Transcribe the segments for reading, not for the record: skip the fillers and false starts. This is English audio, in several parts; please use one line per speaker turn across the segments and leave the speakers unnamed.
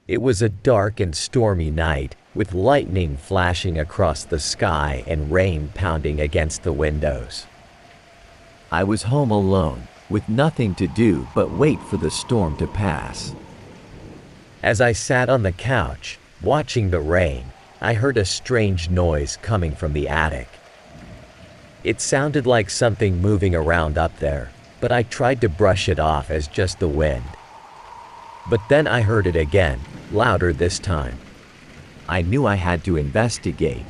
It was a dark and stormy night, with lightning flashing across the sky and rain pounding against the windows. I was home alone, with nothing to do but wait for the storm to pass. As I sat on the couch, watching the rain, I heard a strange noise coming from the attic. It sounded like something moving around up there, but I tried to brush it off as just the wind. But then I heard it again, louder this time. I knew I had to investigate.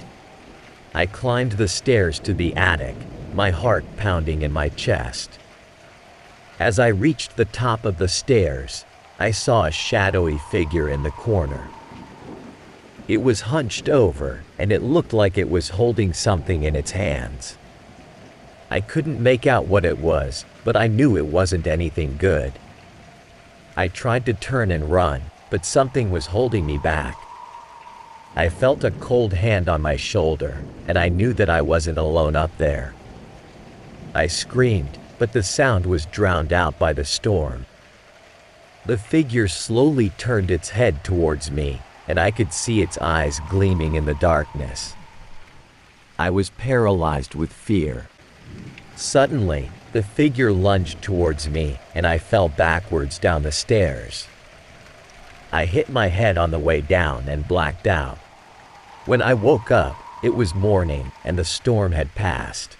I climbed the stairs to the attic, my heart pounding in my chest. As I reached the top of the stairs, I saw a shadowy figure in the corner. It was hunched over, and it looked like it was holding something in its hands. I couldn't make out what it was, but I knew it wasn't anything good. I tried to turn and run, but something was holding me back. I felt a cold hand on my shoulder, and I knew that I wasn't alone up there. I screamed, but the sound was drowned out by the storm. The figure slowly turned its head towards me, and I could see its eyes gleaming in the darkness. I was paralyzed with fear. Suddenly, the figure lunged towards me, and I fell backwards down the stairs. I hit my head on the way down and blacked out. When I woke up, it was morning, and the storm had passed.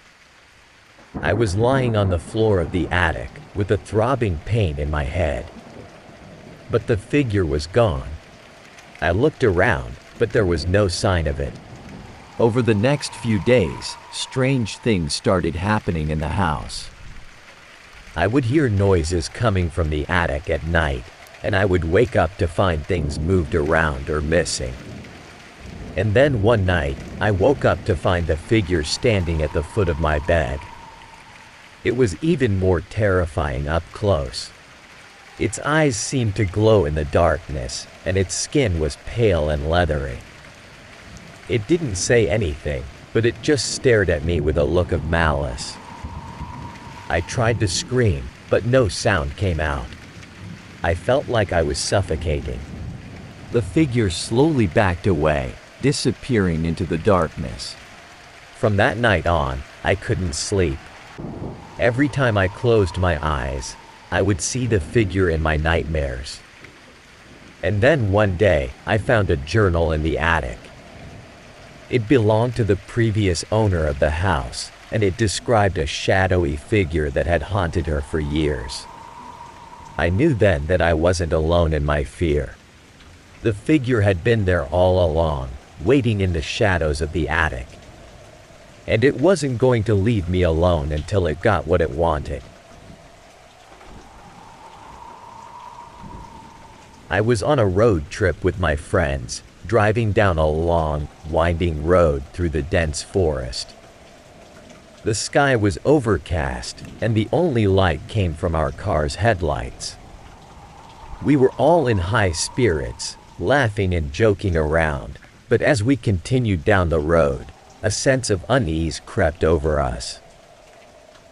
I was lying on the floor of the attic, with a throbbing pain in my head. But the figure was gone. I looked around, but there was no sign of it. Over the next few days, strange things started happening in the house. I would hear noises coming from the attic at night, and I would wake up to find things moved around or missing. And then one night, I woke up to find the figure standing at the foot of my bed. It was even more terrifying up close. Its eyes seemed to glow in the darkness, and its skin was pale and leathery. It didn't say anything, but it just stared at me with a look of malice. I tried to scream, but no sound came out. I felt like I was suffocating. The figure slowly backed away, disappearing into the darkness. From that night on, I couldn't sleep. Every time I closed my eyes, I would see the figure in my nightmares. And then one day, I found a journal in the attic. It belonged to the previous owner of the house, and it described a shadowy figure that had haunted her for years. I knew then that I wasn't alone in my fear. The figure had been there all along, waiting in the shadows of the attic. And it wasn't going to leave me alone until it got what it wanted. I was on a road trip with my friends, driving down a long, winding road through the dense forest. The sky was overcast, and the only light came from our car's headlights. We were all in high spirits, laughing and joking around, but as we continued down the road, a sense of unease crept over us.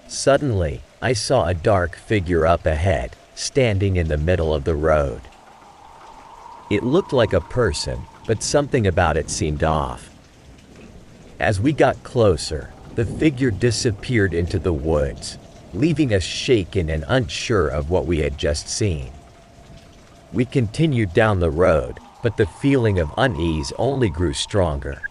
Suddenly, I saw a dark figure up ahead, standing in the middle of the road. It looked like a person, but something about it seemed off. As we got closer, the figure disappeared into the woods, leaving us shaken and unsure of what we had just seen. We continued down the road, but the feeling of unease only grew stronger.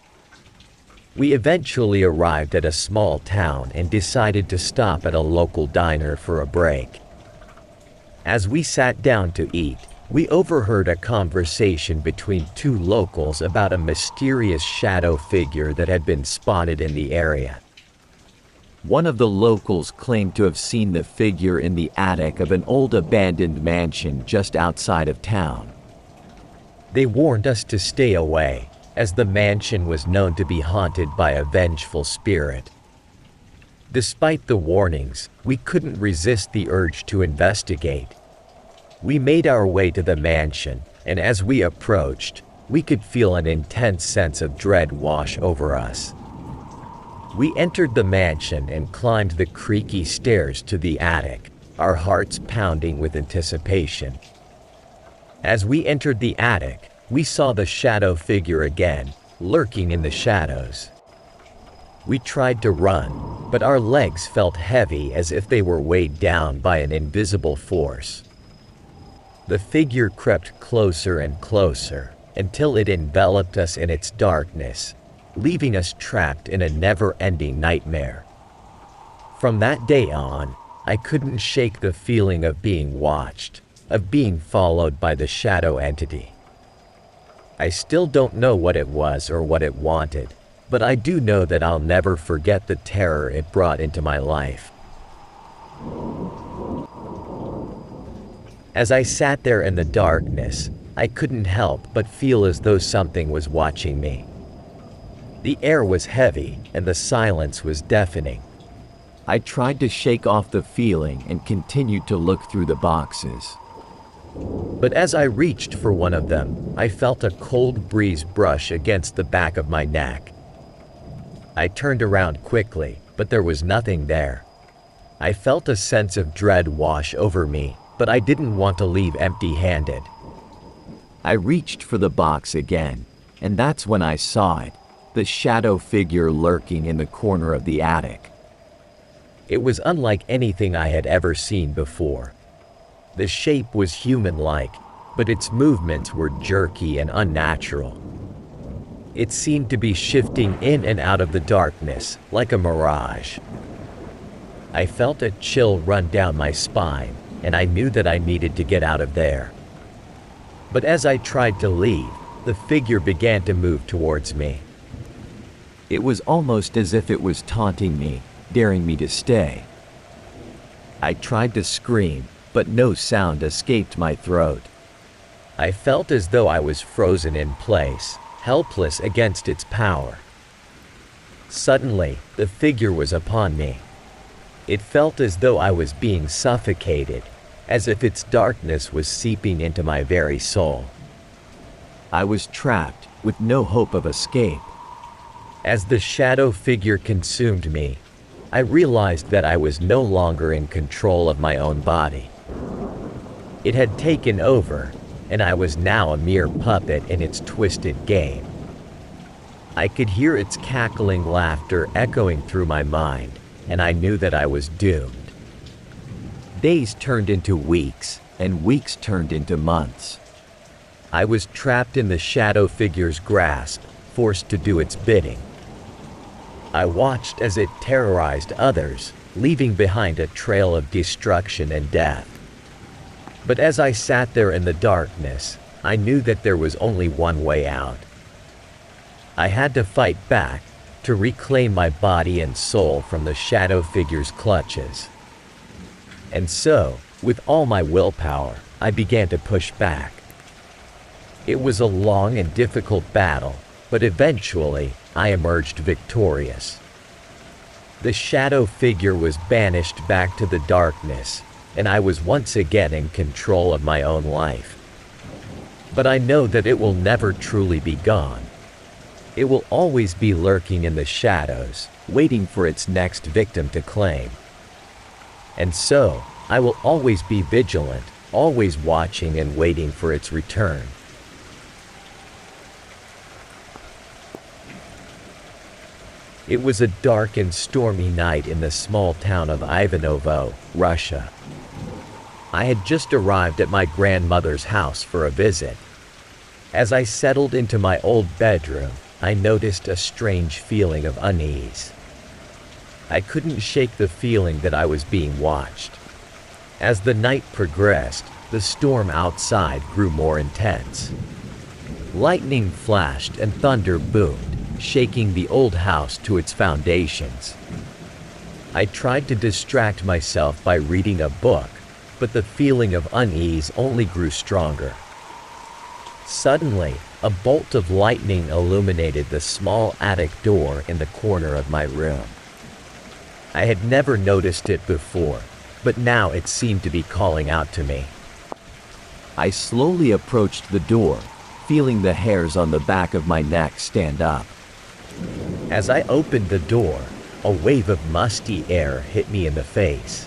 We eventually arrived at a small town and decided to stop at a local diner for a break. As we sat down to eat, we overheard a conversation between two locals about a mysterious shadow figure that had been spotted in the area. One of the locals claimed to have seen the figure in the attic of an old abandoned mansion just outside of town. They warned us to stay away, as the mansion was known to be haunted by a vengeful spirit. Despite the warnings, we couldn't resist the urge to investigate. We made our way to the mansion, and as we approached, we could feel an intense sense of dread wash over us. We entered the mansion and climbed the creaky stairs to the attic, our hearts pounding with anticipation. As we entered the attic, we saw the shadow figure again, lurking in the shadows. We tried to run, but our legs felt heavy as if they were weighed down by an invisible force. The figure crept closer and closer, until it enveloped us in its darkness, leaving us trapped in a never-ending nightmare. From that day on, I couldn't shake the feeling of being watched, of being followed by the shadow entity. I still don't know what it was or what it wanted, but I do know that I'll never forget the terror it brought into my life. As I sat there in the darkness, I couldn't help but feel as though something was watching me. The air was heavy and the silence was deafening. I tried to shake off the feeling and continued to look through the boxes. But as I reached for one of them, I felt a cold breeze brush against the back of my neck. I turned around quickly, but there was nothing there. I felt a sense of dread wash over me, but I didn't want to leave empty-handed. I reached for the box again, and that's when I saw it, the shadow figure lurking in the corner of the attic. It was unlike anything I had ever seen before. The shape was human-like, but its movements were jerky and unnatural. It seemed to be shifting in and out of the darkness, like a mirage. I felt a chill run down my spine, and I knew that I needed to get out of there. But as I tried to leave, the figure began to move towards me. It was almost as if it was taunting me, daring me to stay. I tried to scream, but no sound escaped my throat. I felt as though I was frozen in place, helpless against its power. Suddenly, the figure was upon me. It felt as though I was being suffocated, as if its darkness was seeping into my very soul. I was trapped, with no hope of escape. As the shadow figure consumed me, I realized that I was no longer in control of my own body. It had taken over, and I was now a mere puppet in its twisted game. I could hear its cackling laughter echoing through my mind, and I knew that I was doomed. Days turned into weeks, and weeks turned into months. I was trapped in the shadow figure's grasp, forced to do its bidding. I watched as it terrorized others, leaving behind a trail of destruction and death. But as I sat there in the darkness, I knew that there was only one way out. I had to fight back, to reclaim my body and soul from the shadow figure's clutches. And so, with all my willpower, I began to push back. It was a long and difficult battle, but eventually, I emerged victorious. The shadow figure was banished back to the darkness, and I was once again in control of my own life. But I know that it will never truly be gone. It will always be lurking in the shadows, waiting for its next victim to claim. And so, I will always be vigilant, always watching and waiting for its return. It was a dark and stormy night in the small town of Ivanovo, Russia. I had just arrived at my grandmother's house for a visit. As I settled into my old bedroom, I noticed a strange feeling of unease. I couldn't shake the feeling that I was being watched. As the night progressed, the storm outside grew more intense. Lightning flashed and thunder boomed, shaking the old house to its foundations. I tried to distract myself by reading a book, but the feeling of unease only grew stronger. Suddenly, a bolt of lightning illuminated the small attic door in the corner of my room. I had never noticed it before, but now it seemed to be calling out to me. I slowly approached the door, feeling the hairs on the back of my neck stand up. As I opened the door, a wave of musty air hit me in the face.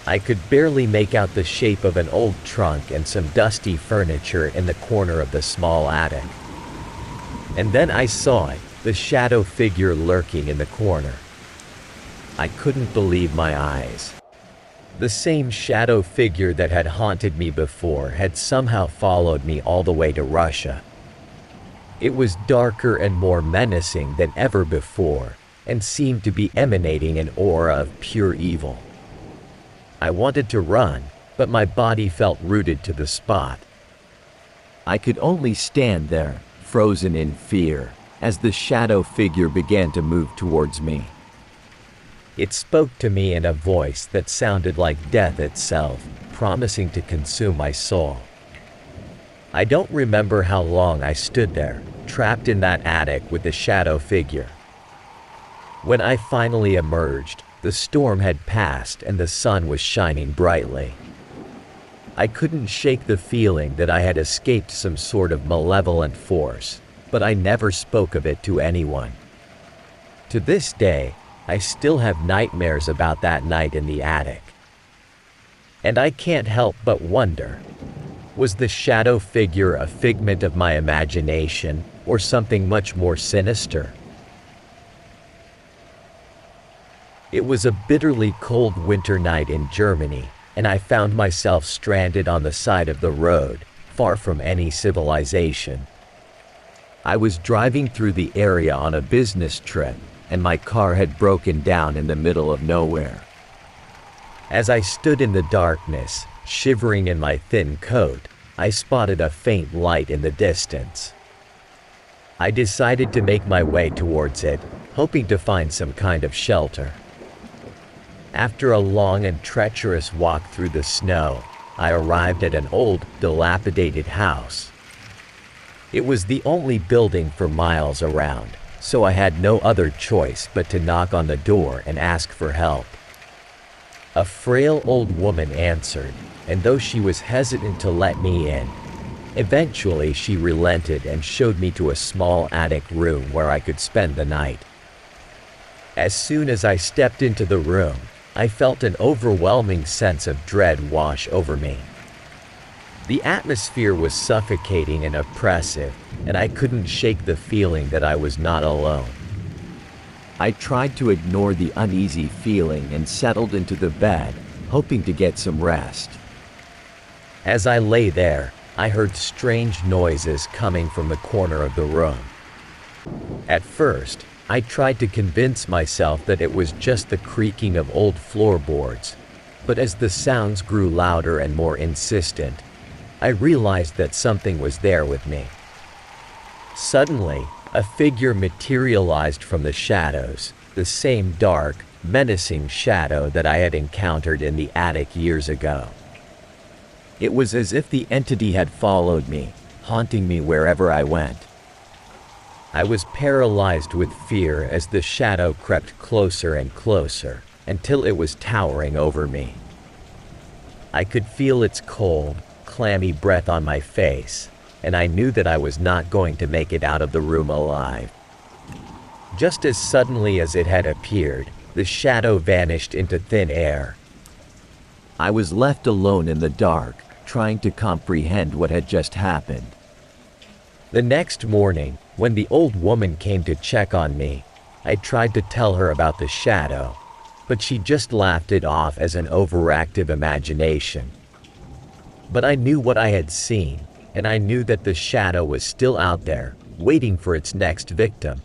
I could barely make out the shape of an old trunk and some dusty furniture in the corner of the small attic. And then I saw it, the shadow figure lurking in the corner. I couldn't believe my eyes. The same shadow figure that had haunted me before had somehow followed me all the way to Russia. It was darker and more menacing than ever before, and seemed to be emanating an aura of pure evil. I wanted to run, but my body felt rooted to the spot. I could only stand there, frozen in fear, as the shadow figure began to move towards me. It spoke to me in a voice that sounded like death itself, promising to consume my soul. I don't remember how long I stood there, trapped in that attic with the shadow figure. When I finally emerged, the storm had passed and the sun was shining brightly. I couldn't shake the feeling that I had escaped some sort of malevolent force, but I never spoke of it to anyone. To this day, I still have nightmares about that night in the attic. And I can't help but wonder, was the shadow figure a figment of my imagination or something much more sinister? It was a bitterly cold winter night in Germany, and I found myself stranded on the side of the road, far from any civilization. I was driving through the area on a business trip, and my car had broken down in the middle of nowhere. As I stood in the darkness, shivering in my thin coat, I spotted a faint light in the distance. I decided to make my way towards it, hoping to find some kind of shelter. After a long and treacherous walk through the snow, I arrived at an old, dilapidated house. It was the only building for miles around, so I had no other choice but to knock on the door and ask for help. A frail old woman answered, and though she was hesitant to let me in, eventually she relented and showed me to a small attic room where I could spend the night. As soon as I stepped into the room, I felt an overwhelming sense of dread wash over me. The atmosphere was suffocating and oppressive, and I couldn't shake the feeling that I was not alone. I tried to ignore the uneasy feeling and settled into the bed, hoping to get some rest. As I lay there, I heard strange noises coming from the corner of the room. At first, I tried to convince myself that it was just the creaking of old floorboards, but as the sounds grew louder and more insistent, I realized that something was there with me. Suddenly, a figure materialized from the shadows, the same dark, menacing shadow that I had encountered in the attic years ago. It was as if the entity had followed me, haunting me wherever I went. I was paralyzed with fear as the shadow crept closer and closer, until it was towering over me. I could feel its cold, clammy breath on my face, and I knew that I was not going to make it out of the room alive. Just as suddenly as it had appeared, the shadow vanished into thin air. I was left alone in the dark, trying to comprehend what had just happened. The next morning, when the old woman came to check on me, I tried to tell her about the shadow, but she just laughed it off as an overactive imagination. But I knew what I had seen, and I knew that the shadow was still out there, waiting for its next victim.